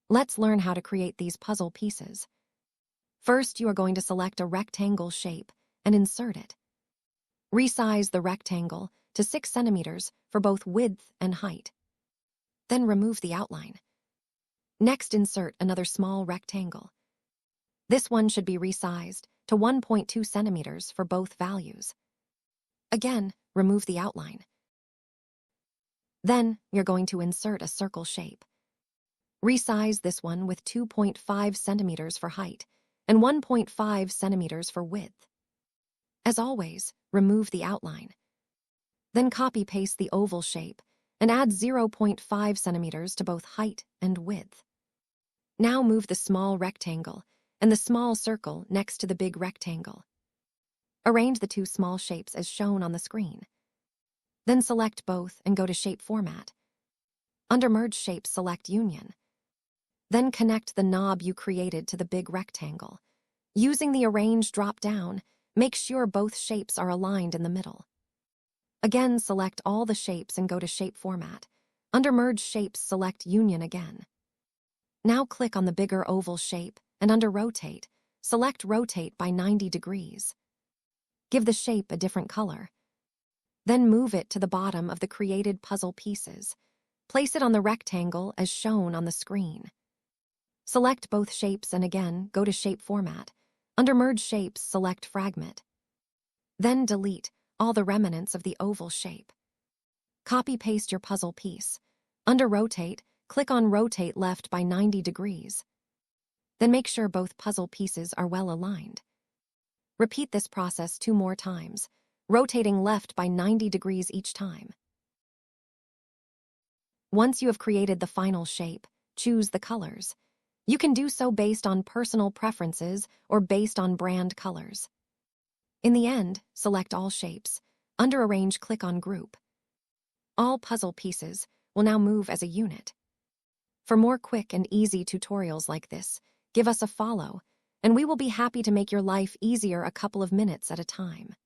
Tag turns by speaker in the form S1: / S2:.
S1: Let's learn how to create these puzzle pieces. First, you are going to select a rectangle shape and insert it. Resize the rectangle to 6 centimeters for both width and height. Then remove the outline. Next, insert another small rectangle. This one should be resized to 1.2 centimeters for both values. Again, remove the outline. Then, you're going to insert a circle shape. Resize this one with 2.5 centimeters for height and 1.5 centimeters for width. As always, remove the outline. Then copy-paste the oval shape and add 0.5 centimeters to both height and width. Now move the small rectangle and the small circle next to the big rectangle. Arrange the two small shapes as shown on the screen. Then select both and go to Shape Format. Under Merge Shapes, select Union. Then connect the knob you created to the big rectangle. Using the Arrange drop-down, make sure both shapes are aligned in the middle. Again, select all the shapes and go to Shape Format. Under Merge Shapes, select Union again. Now click on the bigger oval shape and under Rotate, select Rotate by 90 degrees. Give the shape a different color. Then move it to the bottom of the created puzzle pieces. Place it on the rectangle as shown on the screen. Select both shapes and again go to Shape Format. Under Merge Shapes, select Fragment. Then delete all the remnants of the oval shape. Copy-paste your puzzle piece. Under Rotate, click on Rotate left by 90 degrees. Then make sure both puzzle pieces are well aligned. Repeat this process 2 more times, rotating left by 90 degrees each time. Once you have created the final shape, choose the colors. You can do so based on personal preferences or based on brand colors. In the end, select all shapes. Under Arrange, click on Group. All puzzle pieces will now move as a unit. For more quick and easy tutorials like this, give us a follow, and we will be happy to make your life easier a couple of minutes at a time.